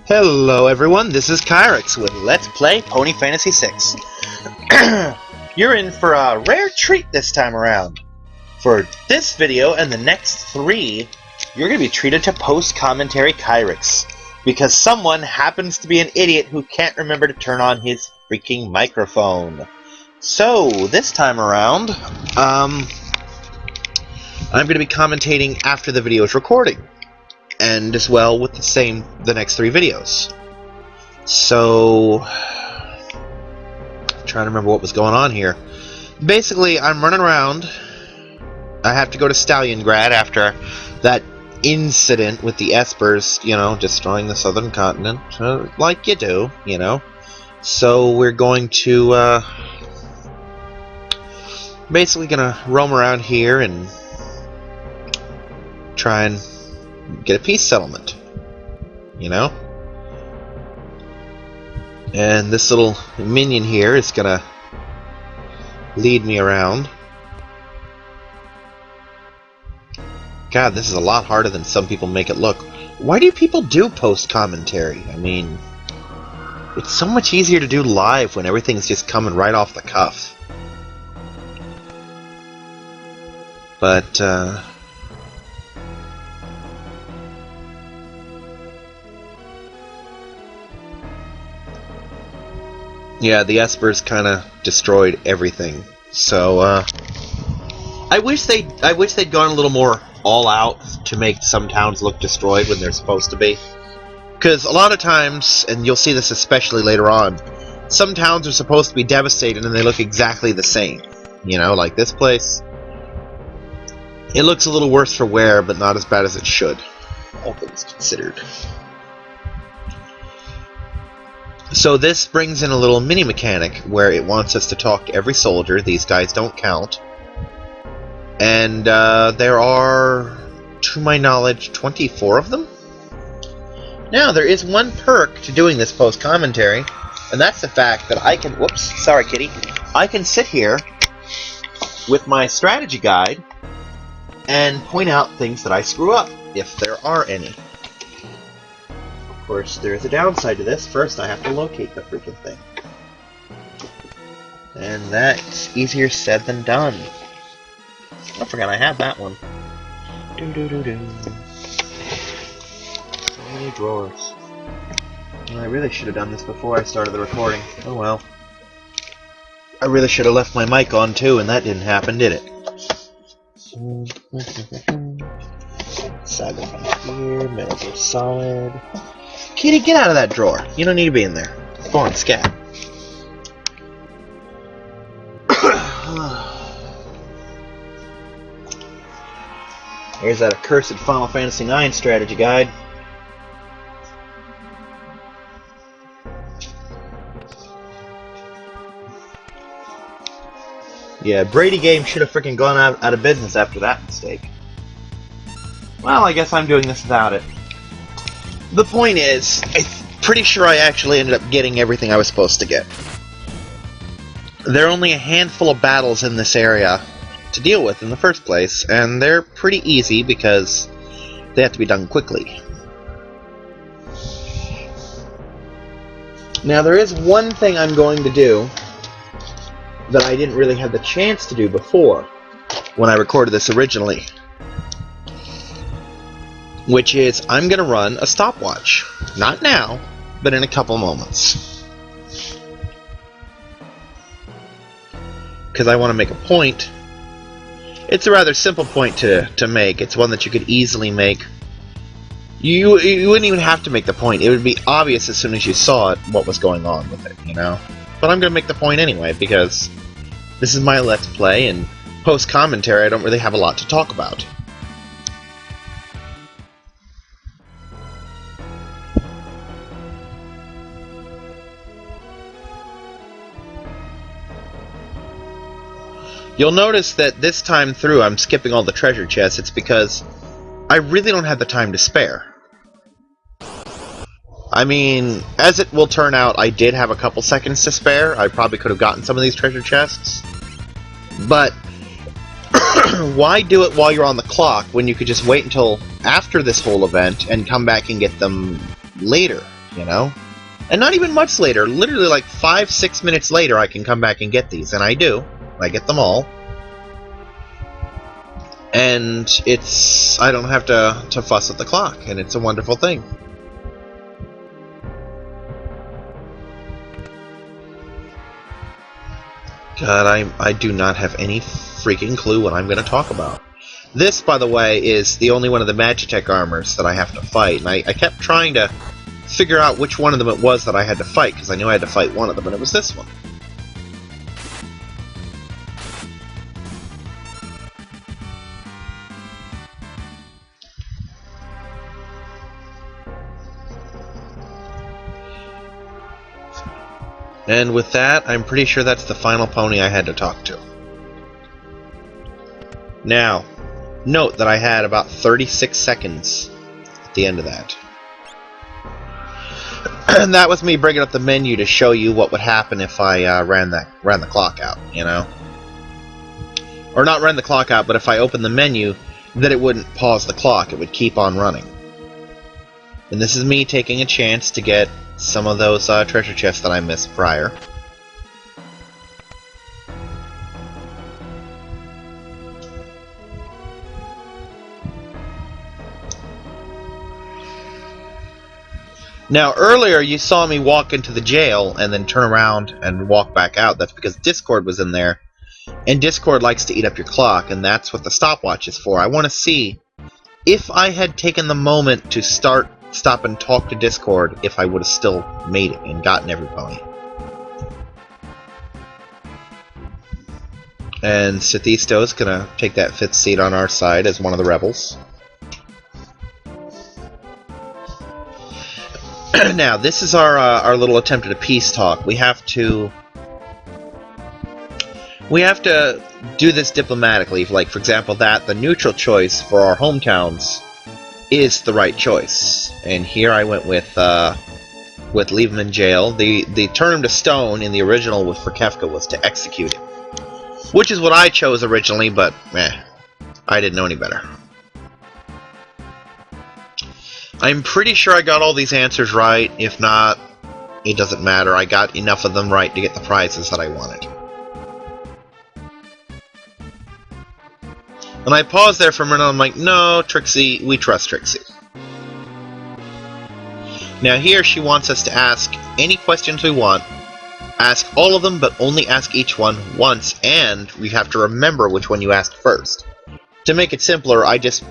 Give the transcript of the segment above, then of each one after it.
Hello everyone, this is Kyrix with Let's Play Pony Fantasy VI. You're in for a rare treat this time around. For this video and the next 3, you're going to be treated to post-commentary Kyrix, because someone happens to be an idiot who can't remember to turn on his freaking microphone. So, this time around, I'm going to be commentating after the video is recording. And as well with the next 3 videos. So, trying to remember what was going on here. Basically, I'm running around. I have to go to Stalliongrad after that incident with the Espers, you know, destroying the southern continent, like you do, you know. So we're going to basically gonna roam around here and try and get a peace settlement, you know? And this little minion here is gonna lead me around. God, this is a lot harder than some people make it look. Why do people do post-commentary? I mean, it's so much easier to do live when everything's just coming right off the cuff. But, yeah, the Espers kind of destroyed everything. So I wish they'd gone a little more all out to make some towns look destroyed when they're supposed to be. Because a lot of times, and you'll see this especially later on, some towns are supposed to be devastated and they look exactly the same. You know, like this place. It looks a little worse for wear, but not as bad as it should, all things considered. So this brings in a little mini mechanic where it wants us to talk to every soldier. These guys don't count. And there are, to my knowledge, 24 of them. Now, there is one perk to doing this post-commentary, and that's the fact that I can... Whoops, sorry kitty. I can sit here with my strategy guide and point out things that I screw up, if there are any. Of course, there's a downside to this. First, I have to locate the freaking thing. And that's easier said than done. I forgot I had that one. So many drawers. Well, I really should have done this before I started the recording. Oh well. I really should have left my mic on too, and that didn't happen, did it? Side of here, middle are solid. Kitty, get out of that drawer. You don't need to be in there. Go on, scat. Here's that accursed Final Fantasy IX strategy guide. Yeah, Brady Games should have freaking gone out of business after that mistake. Well, I guess I'm doing this without it. The point is, I'm pretty sure I actually ended up getting everything I was supposed to get. There are only a handful of battles in this area to deal with in the first place, and they're pretty easy because they have to be done quickly. Now, there is one thing I'm going to do that I didn't really have the chance to do before when I recorded this originally. Which is, I'm going to run a stopwatch. Not now, but in a couple moments. Because I want to make a point. It's a rather simple point to make. It's one that you could easily make. You wouldn't even have to make the point. It would be obvious as soon as you saw it what was going on with it, you know? But I'm going to make the point anyway, because this is my Let's Play, and post-commentary I don't really have a lot to talk about. You'll notice that this time through I'm skipping all the treasure chests. It's because I really don't have the time to spare. I mean, as it will turn out, I did have a couple seconds to spare. I probably could have gotten some of these treasure chests. But why do it while you're on the clock when you could just wait until after this whole event and come back and get them later, you know? And not even much later, literally like 5-6 minutes later, I can come back and get these, and I do. I get them all. And I don't have to fuss with the clock, and it's a wonderful thing. God, I do not have any freaking clue what I'm going to talk about. This, by the way, is the only one of the Magitech armors that I have to fight, and I kept trying to figure out which one of them it was that I had to fight, because I knew I had to fight one of them, and it was this one. And with that, I'm pretty sure that's the final pony I had to talk to. Now, note that I had about 36 seconds at the end of that. And that was me bringing up the menu to show you what would happen if I ran the clock out, you know? Or not ran the clock out, but if I opened the menu, that it wouldn't pause the clock, it would keep on running. And this is me taking a chance to get some of those treasure chests that I missed prior. Now, earlier you saw me walk into the jail and then turn around and walk back out. That's because Discord was in there, and Discord likes to eat up your clock, and that's what the stopwatch is for. I want to see if I had taken the moment to stop and talk to Discord, if I would have still made it and gotten every pony. And Sethisto's gonna take that 5th seat on our side as one of the rebels. Now, this is our little attempt at a peace talk. We have to do this diplomatically. Like, for example, the neutral choice for our hometowns is the right choice. And here I went with leave him in jail. The turn him to stone in the original for Kefka was to execute him, which is what I chose originally, but I didn't know any better. I'm pretty sure I got all these answers right. If not, it doesn't matter. I got enough of them right to get the prizes that I wanted. And I paused there for a minute, I'm like, no, Trixie, we trust Trixie. Now here she wants us to ask any questions we want, ask all of them, but only ask each one once, and we have to remember which one you asked first. To make it simpler, I just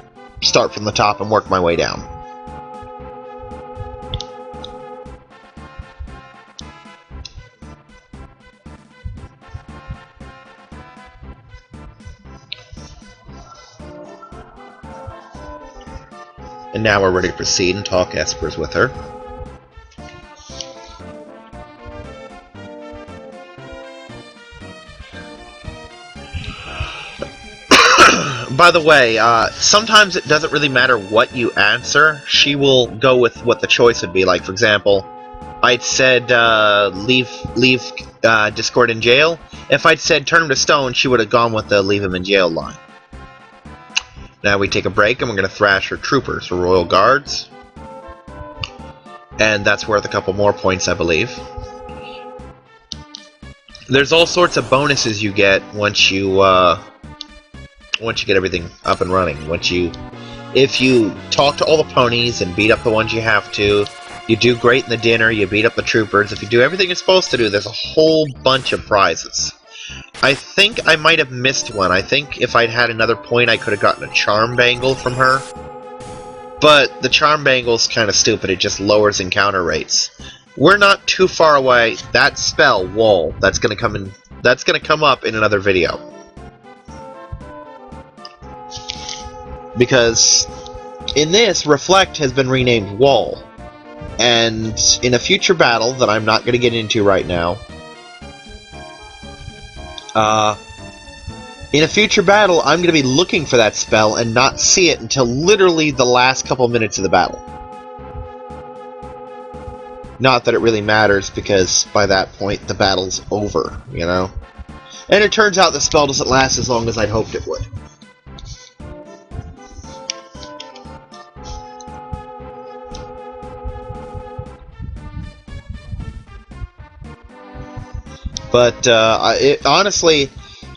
start from the top and work my way down. And now we're ready to proceed and talk Espers with her. By the way, sometimes it doesn't really matter what you answer. She will go with what the choice would be. Like, for example, I'd said leave Discord in jail. If I'd said turn him to stone, she would have gone with the leave him in jail line. Now we take a break and we're going to thrash her troopers, her royal guards. And that's worth a couple more points, I believe. There's all sorts of bonuses you get once you get everything up and running. If you talk to all the ponies and beat up the ones you have to, you do great in the dinner, you beat up the troopers. If you do everything you're supposed to do, there's a whole bunch of prizes. I think I might have missed one. I think if I'd had another point, I could have gotten a charm bangle from her. But the charm bangle's kind of stupid. It just lowers encounter rates. We're not too far away. That spell, Wall, that's gonna come up in another video. Because in this, Reflect has been renamed Wall. And in a future battle that I'm not gonna get into right now, in a future battle, I'm going to be looking for that spell and not see it until literally the last couple minutes of the battle. Not that it really matters, because by that point, the battle's over, you know? And it turns out the spell doesn't last as long as I'd hoped it would. But honestly,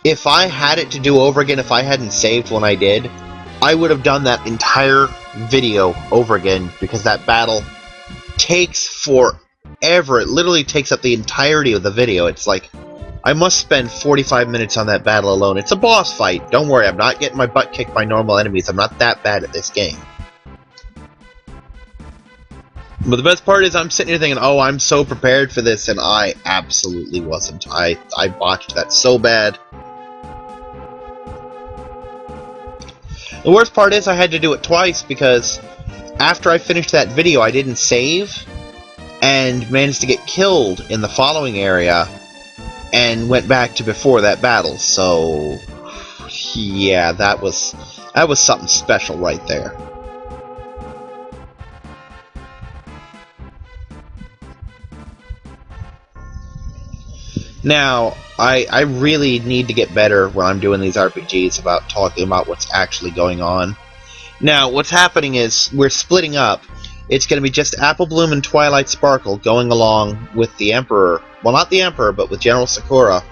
if I had it to do over again, if I hadn't saved when I did, I would have done that entire video over again, because that battle takes forever. It literally takes up the entirety of the video. It's like, I must spend 45 minutes on that battle alone. It's a boss fight. Don't worry, I'm not getting my butt kicked by normal enemies. I'm not that bad at this game. But the best part is I'm sitting here thinking, oh, I'm so prepared for this, and I absolutely wasn't. I botched that so bad. The worst part is I had to do it twice, because after I finished that video, I didn't save, and managed to get killed in the following area, and went back to before that battle. So, yeah, that was something special right there. Now, I really need to get better when I'm doing these RPGs about talking about what's actually going on. Now, what's happening is we're splitting up. It's going to be just Apple Bloom and Twilight Sparkle going along with the Emperor. Well, not the Emperor, but with General Sakura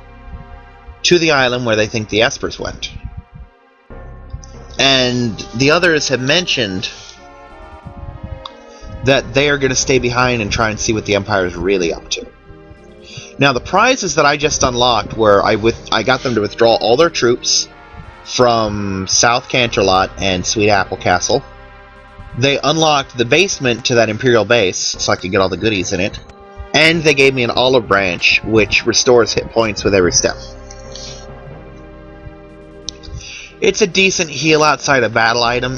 to the island where they think the Espers went. And the others have mentioned that they are going to stay behind and try and see what the Empire is really up to. Now, the prizes that I just unlocked were I got them to withdraw all their troops from South Canterlot and Sweet Apple Castle. They unlocked the basement to that Imperial base, so I could get all the goodies in it. And they gave me an olive branch, which restores hit points with every step. It's a decent heal outside a battle item.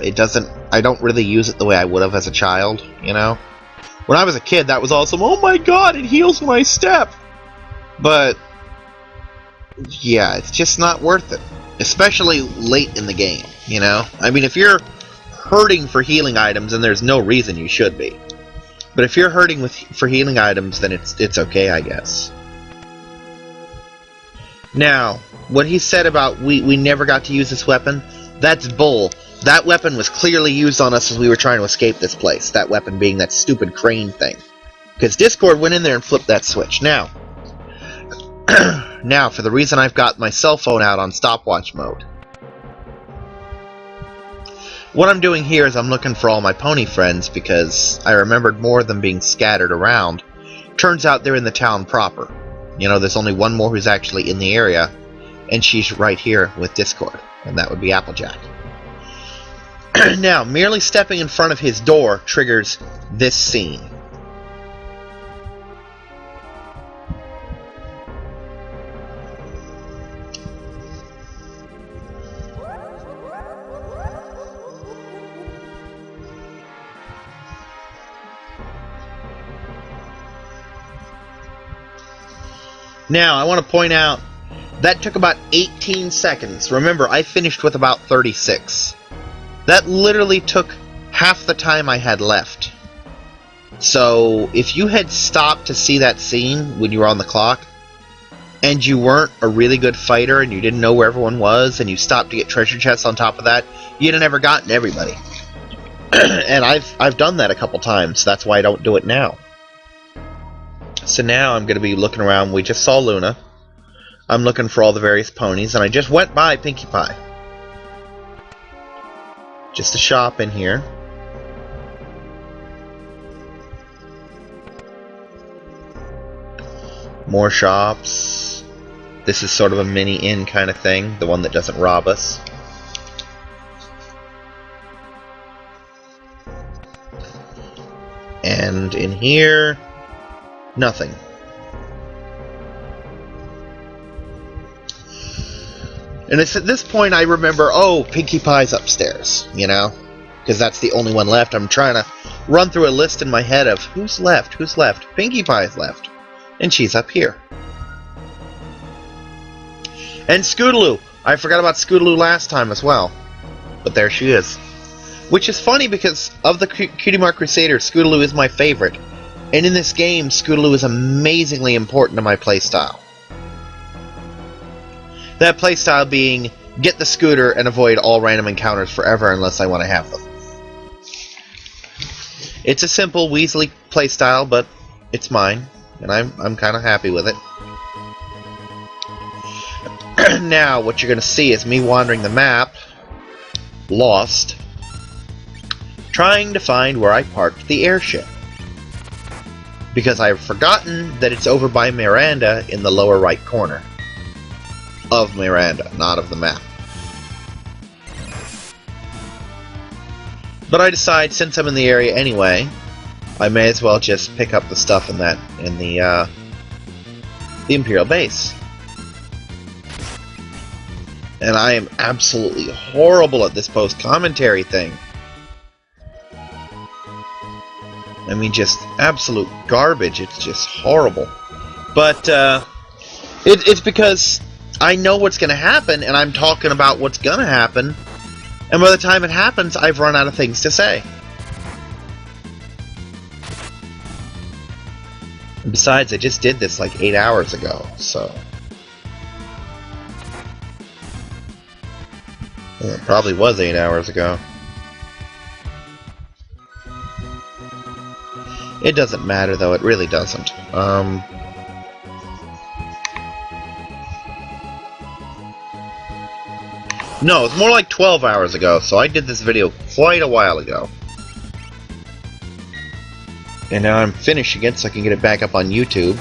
I don't really use it the way I would have as a child, you know? When I was a kid, that was awesome. Oh my god, it heals when I step! But, yeah, it's just not worth it. Especially late in the game, you know? I mean, if you're hurting for healing items, then there's no reason you should be. But if you're hurting for healing items, then it's okay, I guess. Now, what he said about we never got to use this weapon, that's bull. That weapon was clearly used on us as we were trying to escape this place. That weapon being that stupid crane thing. Because Discord went in there and flipped that switch. Now, now, for the reason I've got my cell phone out on stopwatch mode. What I'm doing here is I'm looking for all my pony friends, because I remembered more of them being scattered around. Turns out they're in the town proper. You know, there's only one more who's actually in the area, and she's right here with Discord, and that would be Applejack. Now, merely stepping in front of his door triggers this scene. Now, I want to point out, that took about 18 seconds. Remember, I finished with about 36. That literally took half the time I had left. So, if you had stopped to see that scene when you were on the clock, and you weren't a really good fighter, and you didn't know where everyone was, and you stopped to get treasure chests on top of that, you'd have never gotten everybody. And I've done that a couple times, that's why I don't do it now. So now I'm going to be looking around. We just saw Luna. I'm looking for all the various ponies, and I just went by Pinkie Pie. Just a shop in here. More shops. This is sort of a mini inn kind of thing, the one that doesn't rob us. And in here, nothing. And it's at this point I remember, oh, Pinkie Pie's upstairs, you know? Because that's the only one left. I'm trying to run through a list in my head of who's left, who's left. Pinkie Pie's left. And she's up here. And Scootaloo. I forgot about Scootaloo last time as well. But there she is. Which is funny because of the Cutie Mark Crusader, Scootaloo is my favorite. And in this game, Scootaloo is amazingly important to my playstyle. That playstyle being, get the scooter and avoid all random encounters forever unless I want to have them. It's a simple Weasley playstyle, but it's mine, and I'm kind of happy with it. Now, what you're going to see is me wandering the map, lost, trying to find where I parked the airship. Because I've forgotten that it's over by Miranda in the lower right corner. Of Miranda, not of the map. But I decide, since I'm in the area anyway, I may as well just pick up the stuff in the Imperial base. And I am absolutely horrible at this post-commentary thing. I mean, just absolute garbage. It's just horrible. But it's because I know what's going to happen, and I'm talking about what's going to happen. And by the time it happens, I've run out of things to say. And besides, I just did this like 8 hours ago, so... Well, it probably was 8 hours ago. It doesn't matter, though. It really doesn't. No, it's more like 12 hours ago, so I did this video quite a while ago. And now I'm finishing it so I can get it back up on YouTube.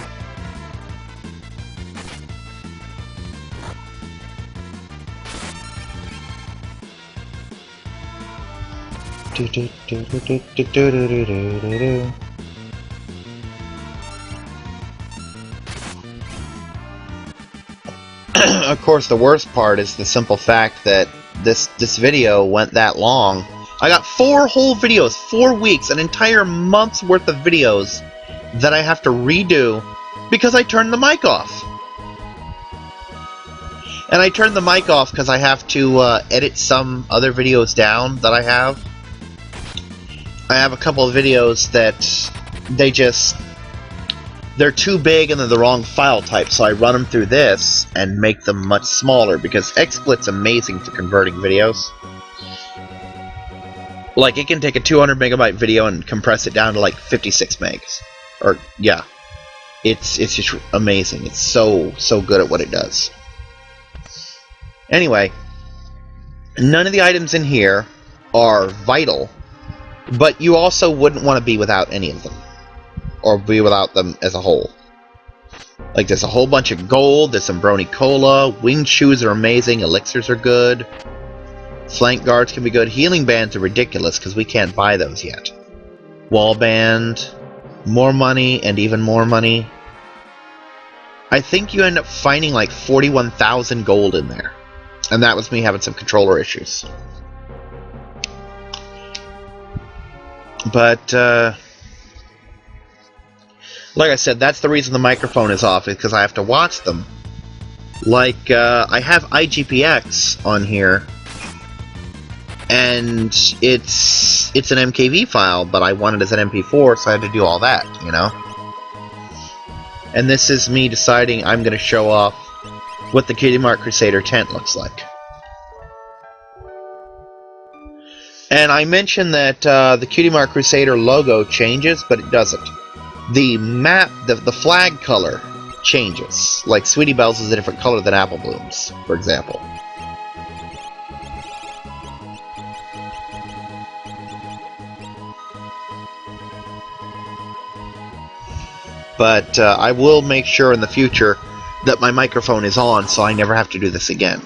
Of course, the worst part is the simple fact that this video went that long. I got 4 whole videos, 4 weeks, an entire month's worth of videos that I have to redo because I turned the mic off. And I turned the mic off because I have to edit some other videos down that I have. I have a couple of videos that they're too big and they're the wrong file type, so I run them through this and make them much smaller, because XSplit's amazing for converting videos. Like, it can take a 200 megabyte video and compress it down to like 56 megs. Or, yeah. It's just amazing. It's so good at what it does. Anyway, none of the items in here are vital, but you also wouldn't want to be without any of them. Or be without them as a whole. Like, there's a whole bunch of gold, there's some Brony Cola, winged shoes are amazing, elixirs are good, flank guards can be good, healing bands are ridiculous because we can't buy those yet. Wall band, more money, and even more money. I think you end up finding like 41,000 gold in there. And that was me having some controller issues. But, like I said, that's the reason the microphone is off, is because I have to watch them. Like, I have IGPX on here, and it's an MKV file, but I want it as an MP4, so I had to do all that, you know? And this is me deciding I'm going to show off what the Cutie Mark Crusader tent looks like. And I mentioned that the Cutie Mark Crusader logo changes, but it doesn't. The map, the flag color changes. Like Sweetie Belle's is a different color than Apple Bloom's, for example. But I will make sure in the future that my microphone is on so I never have to do this again.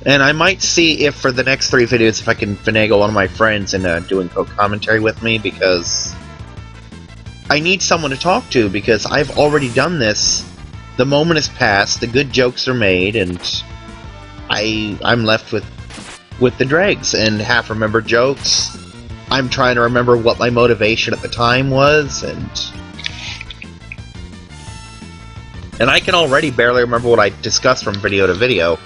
And I might see if for the next 3 videos if I can finagle one of my friends into doing co-commentary with me, because I need someone to talk to, because I've already done this. The moment has passed, the good jokes are made, and I'm left with the dregs and half-remembered jokes. I'm trying to remember what my motivation at the time was, and I can already barely remember what I discussed from video to video.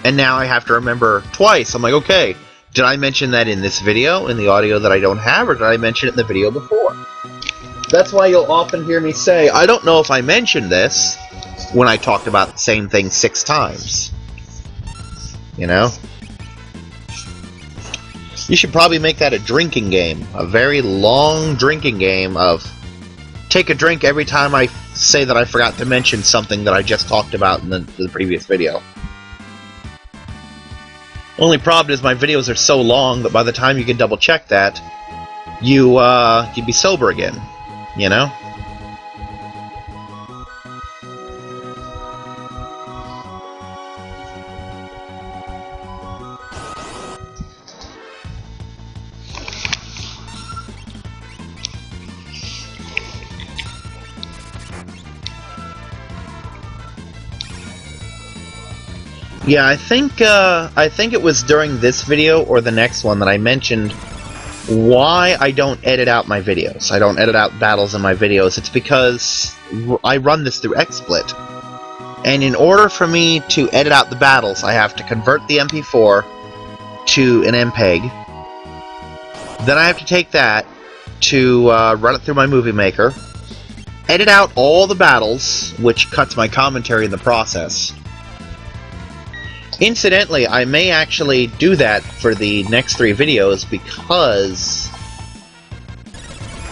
And now I have to remember twice. I'm like, okay, did I mention that in this video, in the audio that I don't have, or did I mention it in the video before? That's why you'll often hear me say, I don't know if I mentioned this, when I talked about the same thing 6 times. You know? You should probably make that a drinking game. A very long drinking game of take a drink every time I say that I forgot to mention something that I just talked about in the previous video. Only problem is my videos are so long that by the time you can double check that, you'd be sober again, you know? Yeah, I think it was during this video or the next one that I mentioned why I don't edit out my videos. I don't edit out battles in my videos. It's because I run this through XSplit. And in order for me to edit out the battles, I have to convert the MP4 to an MPEG. Then I have to take that to run it through my Movie Maker, edit out all the battles, which cuts my commentary in the process. Incidentally, I may actually do that for the next 3 videos because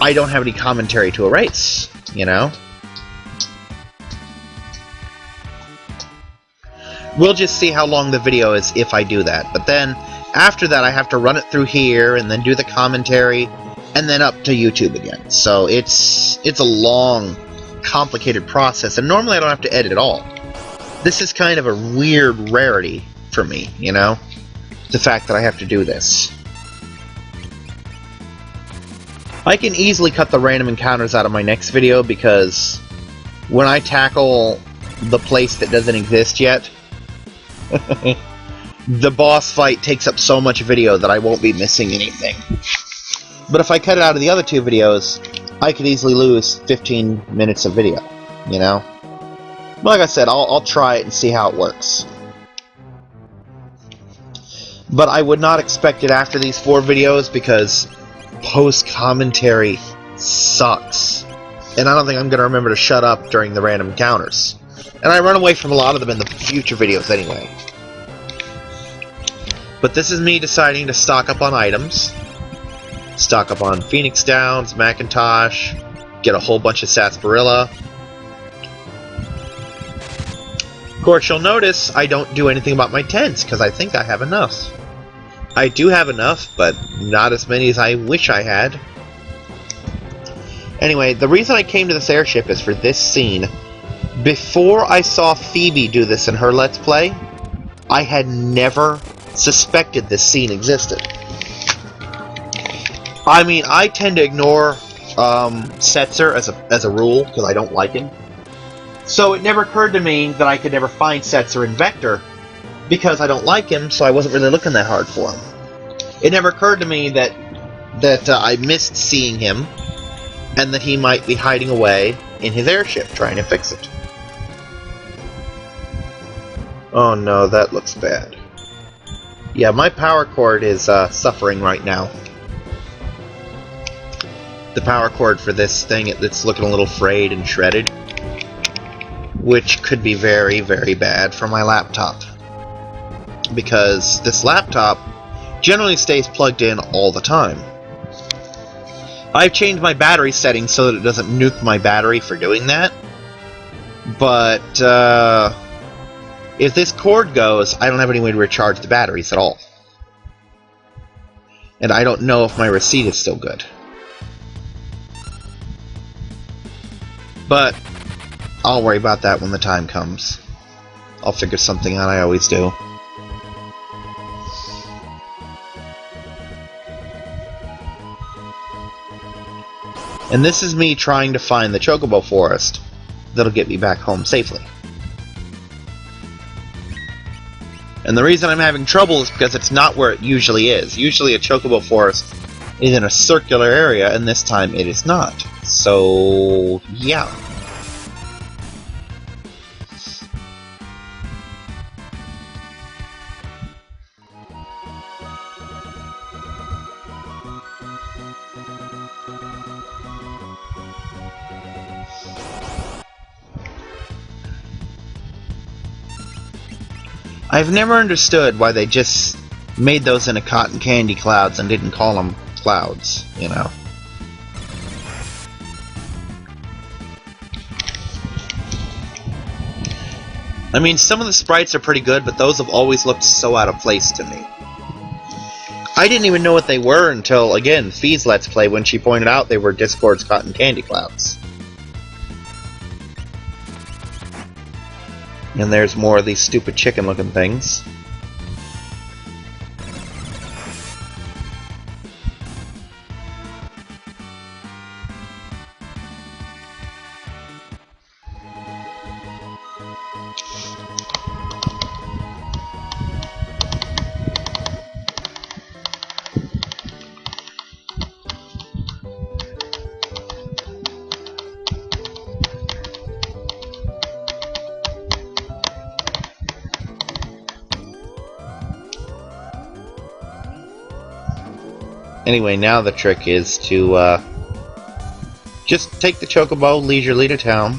I don't have any commentary to erase, you know? We'll just see how long the video is if I do that. But then, after that, I have to run it through here, and then do the commentary, and then up to YouTube again. So it's a long, complicated process, and normally I don't have to edit at all. This is kind of a weird rarity for me, you know? The fact that I have to do this. I can easily cut the random encounters out of my next video because when I tackle the place that doesn't exist yet, the boss fight takes up so much video that I won't be missing anything. But if I cut it out of the other 2 videos, I could easily lose 15 minutes of video, you know? Like I said, I'll try it and see how it works. But I would not expect it after these 4 videos because post-commentary sucks. And I don't think I'm going to remember to shut up during the random encounters. And I run away from a lot of them in the future videos anyway. But this is me deciding to stock up on items. Stock up on Phoenix Downs, Macintosh, get a whole bunch of sarsaparilla. Of course, you'll notice I don't do anything about my tents, because I think I have enough. I do have enough, but not as many as I wish I had. Anyway, the reason I came to this airship is for this scene. Before I saw Phoebe do this in her Let's Play, I had never suspected this scene existed. I mean, I tend to ignore Setzer as a rule, because I don't like him. So it never occurred to me that I could never find Setzer in Vector, because I don't like him, so I wasn't really looking that hard for him. It never occurred to me that I missed seeing him, and that he might be hiding away in his airship trying to fix it. Oh no, that looks bad. Yeah, my power cord is suffering right now. The power cord for this thing, it's looking a little frayed and shredded, which could be very, very bad for my laptop. Because this laptop generally stays plugged in all the time. I've changed my battery settings so that it doesn't nuke my battery for doing that. But if this cord goes, I don't have any way to recharge the batteries at all. And I don't know if my receipt is still good. But I'll worry about that when the time comes. I'll figure something out, I always do. And this is me trying to find the Chocobo Forest that'll get me back home safely. And the reason I'm having trouble is because it's not where it usually is. Usually a Chocobo Forest is in a circular area, and this time it is not. So, yeah. I've never understood why they just made those into cotton candy clouds and didn't call them clouds, you know. I mean, some of the sprites are pretty good, but those have always looked so out of place to me. I didn't even know what they were until, again, Fee's Let's Play, when she pointed out they were Discord's cotton candy clouds. And there's more of these stupid chicken-looking things. Anyway, now the trick is to just take the chocobo leisurely to town.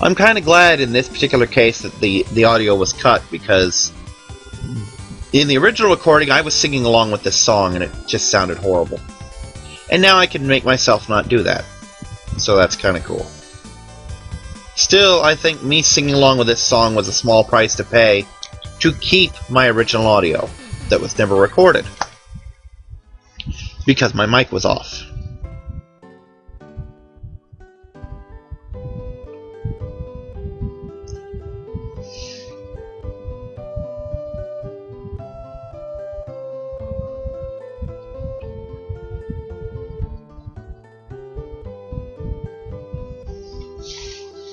I'm kind of glad in this particular case that the audio was cut, because in the original recording I was singing along with this song and it just sounded horrible. And now I can make myself not do that. So that's kind of cool. Still, I think me singing along with this song was a small price to pay to keep my original audio that was never recorded, because my mic was off.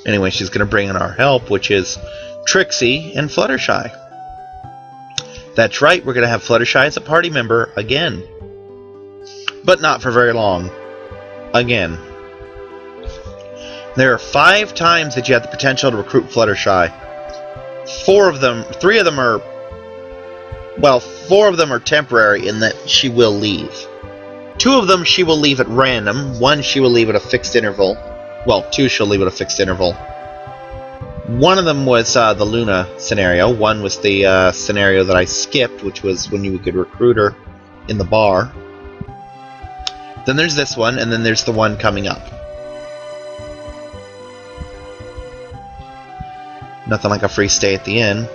Anyway, she's going to bring in our help, which is Trixie and Fluttershy. That's right, we're going to have Fluttershy as a party member again. But not for very long. Again. There are 5 times that you have the potential to recruit Fluttershy. 4 of them are temporary in that she will leave. 2 of them she will leave at random. 1 she will leave at a fixed interval. Well, 2 she'll leave at a fixed interval. 1 of them was the Luna scenario. 1 was the scenario that I skipped, which was when you could recruit her in the bar. Then there's this one, and then there's the one coming up. Nothing like a free stay at the inn.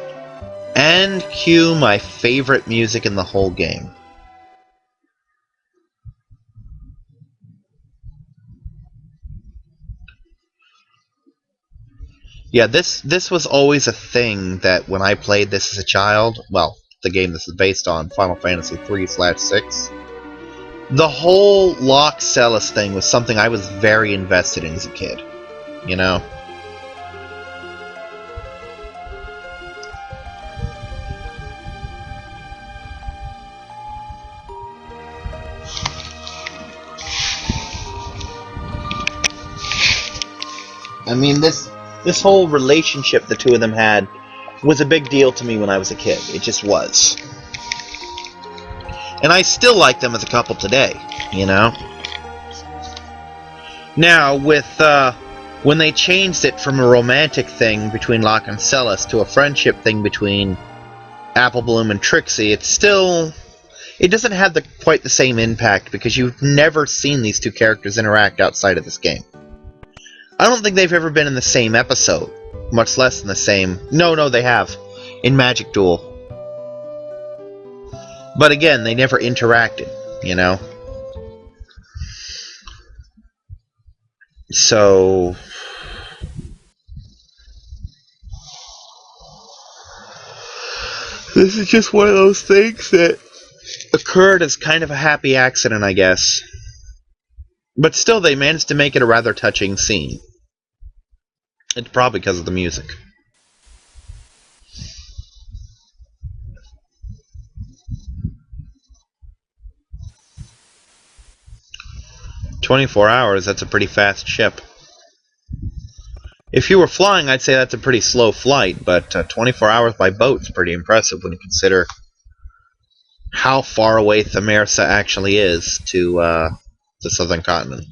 And cue my favorite music in the whole game. Yeah, this was always a thing that when I played this as a child, well, the game this is based on, Final Fantasy 3/6, the whole Locke Celis thing was something I was very invested in as a kid, you know? I mean, this whole relationship the 2 of them had was a big deal to me when I was a kid. It just was. And I still like them as a couple today, you know? Now, with, when they changed it from a romantic thing between Locke and Celis to a friendship thing between Apple Bloom and Trixie, it doesn't have quite the same impact, because you've never seen these 2 characters interact outside of this game. I don't think they've ever been in the same episode, much less in the same... No, they have. In Magic Duel. But again, they never interacted, you know? So... this is just one of those things that occurred as kind of a happy accident, I guess. But still, they managed to make it a rather touching scene. It's probably because of the music. "24 hours, that's a pretty fast ship. If you were flying, I'd say that's a pretty slow flight, but 24 hours by boat's pretty impressive when you consider how far away Thamersa actually is to the southern continent.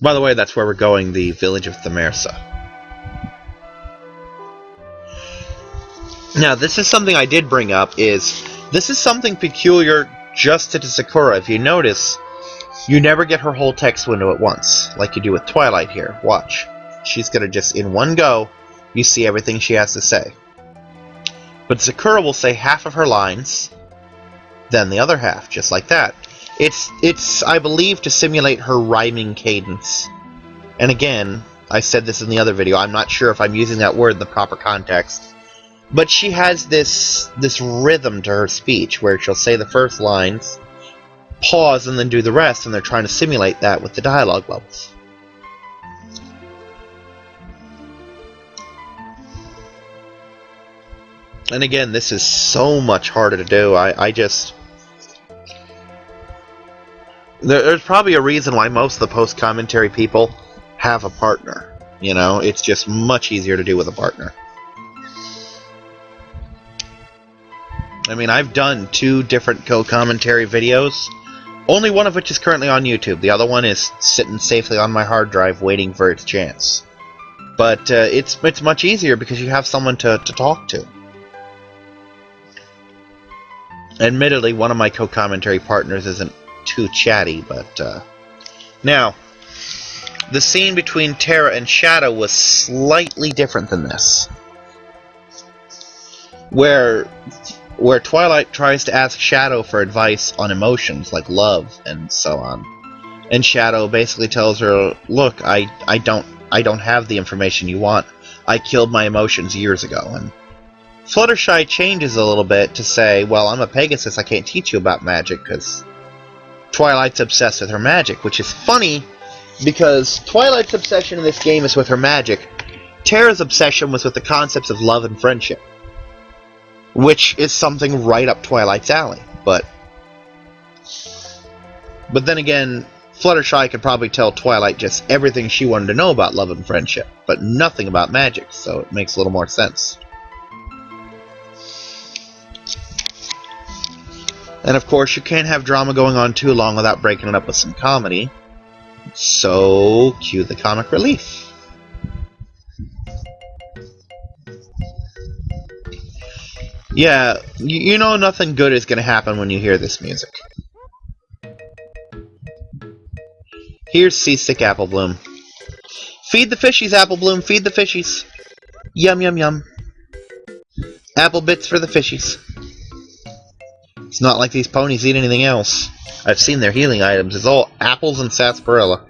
By the way, that's where we're going, the village of Thamersa. Now, this is something I did bring up, this is something peculiar just to Sakura. If you notice, You never get her whole text window at once, like you do with Twilight here. Watch. She's gonna just, in one go, you see everything she has to say. But Sakura will say half of her lines, then the other half, just like that. It's I believe, to simulate her rhyming cadence. And again, I said this in the other video, I'm not sure if I'm using that word in the proper context. But she has this rhythm to her speech, where she'll say the first lines, pause, and then do the rest, and they're trying to simulate that with the dialogue levels. And again, this is so much harder to do. There's probably a reason why most of the post-commentary people have a partner. You know, it's just much easier to do with a partner. I mean, I've done 2 different co-commentary videos, only one of which is currently on YouTube. The other one is sitting safely on my hard drive waiting for its chance. But it's much easier because you have someone to talk to. Admittedly, one of my co-commentary partners isn't too chatty, but now, the scene between Terra and Shadow was slightly different than this. Where Twilight tries to ask Shadow for advice on emotions, like love and so on. And Shadow basically tells her, look, I don't have the information you want. I killed my emotions years ago. And Fluttershy changes a little bit to say, well, I'm a Pegasus, I can't teach you about magic, because Twilight's obsessed with her magic, which is funny, because Twilight's obsession in this game is with her magic. Terra's obsession was with the concepts of love and friendship, which is something right up Twilight's alley. But then again, Fluttershy could probably tell Twilight just everything she wanted to know about love and friendship, but nothing about magic, so it makes a little more sense. And of course, you can't have drama going on too long without breaking it up with some comedy. So, cue the comic relief. Yeah, you know nothing good is going to happen when you hear this music. Here's Seasick Apple Bloom. Feed the fishies, Apple Bloom, feed the fishies. Yum, yum, yum. Apple bits for the fishies. It's not like these ponies eat anything else. I've seen their healing items. It's all apples and sarsaparilla.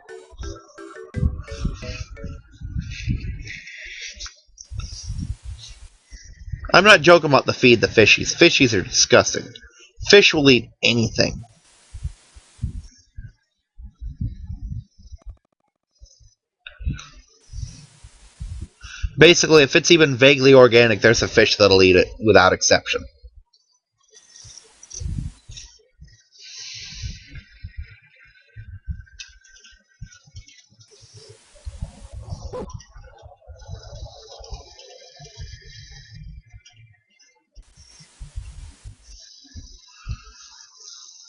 I'm not joking about the feed the fishies. Fishies are disgusting. Fish will eat anything. Basically, if it's even vaguely organic, there's a fish that'll eat it without exception.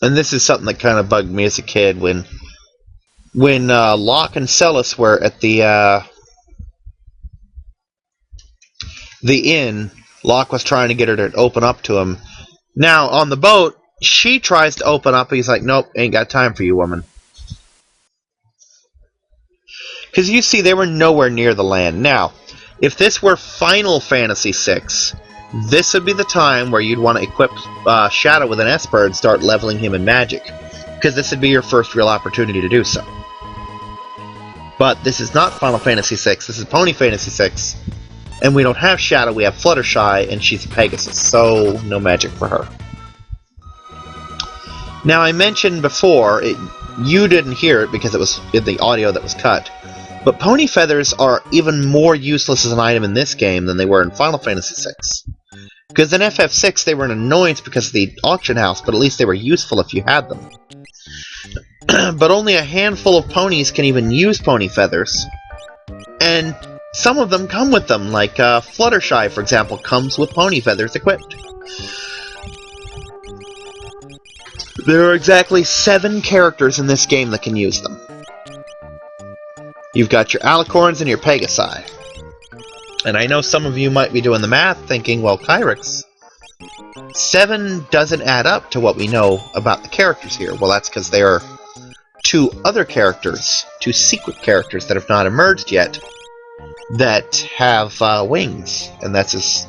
And this is something that kind of bugged me as a kid when Locke and Celis were at the inn. Locke was trying to get her to open up to him. Now, on the boat, she tries to open up, and he's like, nope, ain't got time for you, woman. Because you see, they were nowhere near the land. Now, if this were Final Fantasy VI, this would be the time where you'd want to equip Shadow with an Esper and start leveling him in magic. Because this would be your first real opportunity to do so. But this is not Final Fantasy VI, this is Pony Fantasy VI. And we don't have Shadow, we have Fluttershy, and she's a Pegasus, so no magic for her. Now, I mentioned before, you didn't hear it because it was in the audio that was cut, but pony feathers are even more useless as an item in this game than they were in Final Fantasy VI. Because in FF6 they were an annoyance because of the auction house, but at least they were useful if you had them. But only a handful of ponies can even use pony feathers, and some of them come with them, like Fluttershy, for example, comes with pony feathers equipped. There are exactly 7 characters in this game that can use them. You've got your Alicorns and your Pegasi. And I know some of you might be doing the math thinking, well, Kyrix, 7 doesn't add up to what we know about the characters here. Well, that's because they're two other characters, two secret characters that have not emerged yet, that have wings, and that's as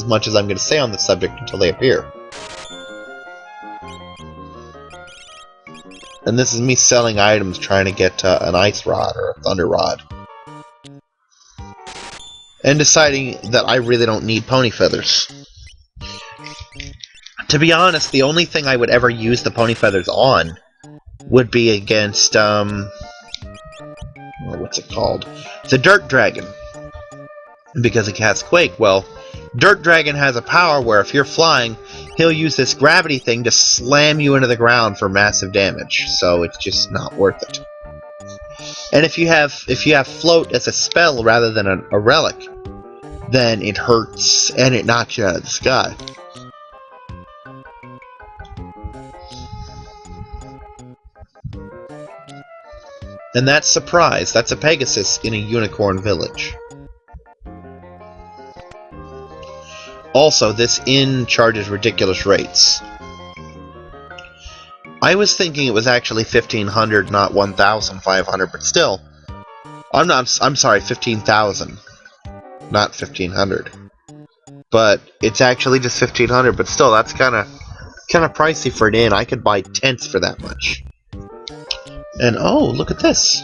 much as I'm going to say on the subject until they appear. And this is me selling items, trying to get an ice rod or a thunder rod, and deciding that I really don't need pony feathers. To be honest, the only thing I would ever use the pony feathers on would be against what's it called? The Dirt Dragon. Because it casts Quake. Well, Dirt Dragon has a power where if you're flying, he'll use this gravity thing to slam you into the ground for massive damage. So it's just not worth it. And if you have float as a spell rather than a relic, then it hurts and it knocks you out of the sky. And that's Surprise. That's a Pegasus in a unicorn village. Also, this inn charges ridiculous rates. I was thinking it was actually 1,500, not 1,500, but still, I'm sorry, 15,000, not 1,500. But it's actually just 1,500. But still, that's kind of pricey for an inn. I could buy tents for that much. And oh, look at this!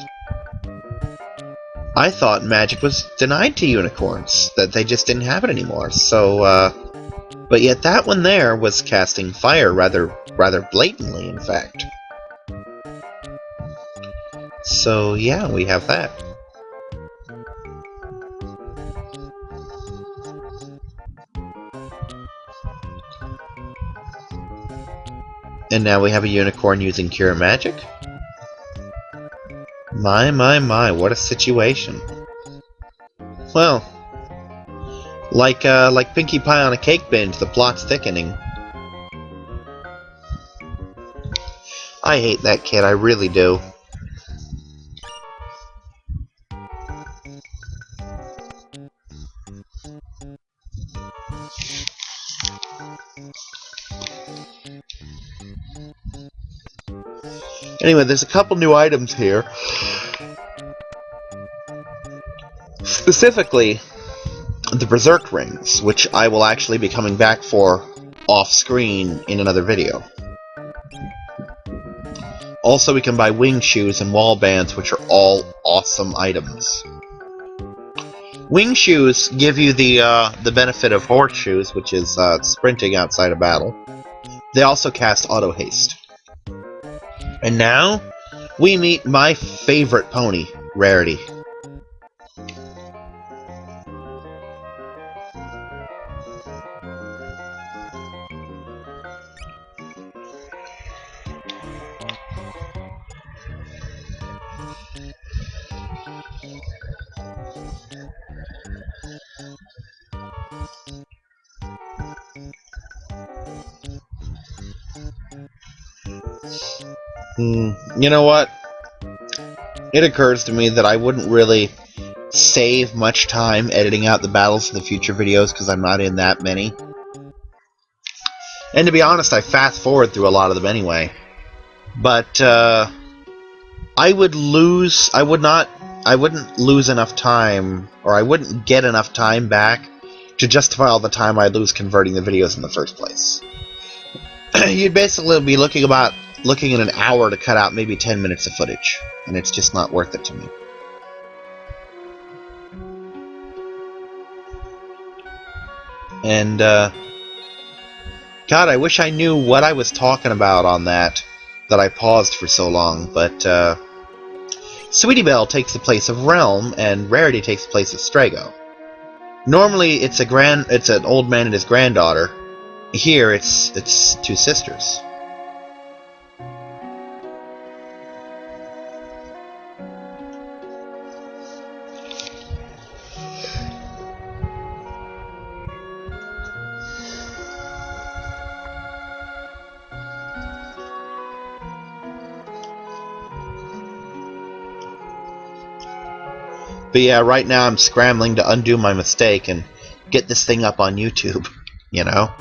I thought magic was denied to unicorns, that they just didn't have it anymore. So, but yet that one there was casting fire rather blatantly, in fact. So yeah, we have that. And now we have a unicorn using Cure Magic? My, what a situation. Well, like Pinkie Pie on a cake binge, the plot's thickening. I hate that kid, I really do. Anyway, there's a couple new items here. Specifically, the Berserk Rings, which I will actually be coming back for off-screen in another video. Also, we can buy wing shoes and wall bands, which are all awesome items. Wing shoes give you the benefit of horseshoes, which is sprinting outside of battle. They also cast auto haste. And now, we meet my favorite pony, Rarity. You know what? It occurs to me that I wouldn't really save much time editing out the battles for the future videos because I'm not in that many. And to be honest, I fast forward through a lot of them anyway. But I wouldn't lose enough time, or I wouldn't get enough time back to justify all the time I lose converting the videos in the first place. You'd basically be looking at an hour to cut out maybe 10 minutes of footage, and it's just not worth it to me. And, God, I wish I knew what I was talking about on that I paused for so long, but, Sweetie Belle takes the place of Realm, and Rarity takes the place of Strago. Normally, it's an old man and his granddaughter. Here, it's two sisters. But yeah, right now I'm scrambling to undo my mistake and get this thing up on YouTube, you know?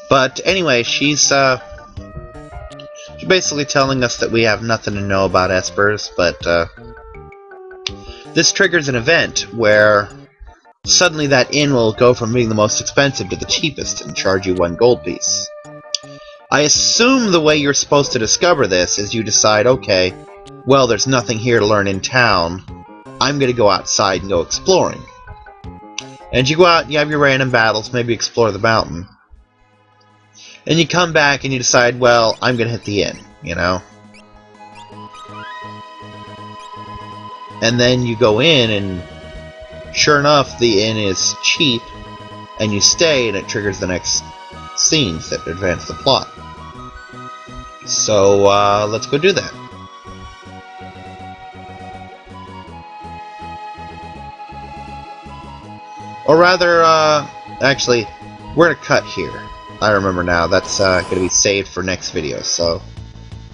But anyway, she's basically telling us that we have nothing to know about espers, but this triggers an event where suddenly that inn will go from being the most expensive to the cheapest and charge you 1 gold piece. I assume the way you're supposed to discover this is you decide, okay, well, there's nothing here to learn in town. I'm going to go outside and go exploring. And you go out and you have your random battles, maybe explore the mountain. And you come back and you decide, well, I'm going to hit the inn, you know? And then you go in and sure enough, the inn is cheap, and you stay and it triggers the next scenes that advance the plot. So, let's go do that. Or rather, actually, we're gonna cut here. I remember now, that's gonna be saved for next video, so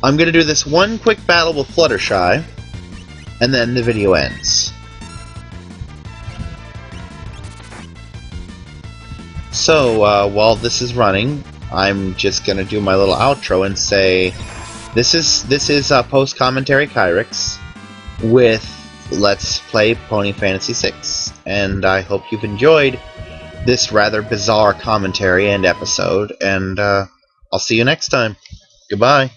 I'm gonna do this one quick battle with Fluttershy, and then the video ends. So, while this is running, I'm just gonna do my little outro and say, this is post-commentary Kyrix with Let's Play Pony Fantasy 6, and I hope you've enjoyed this rather bizarre commentary and episode, and I'll see you next time. Goodbye.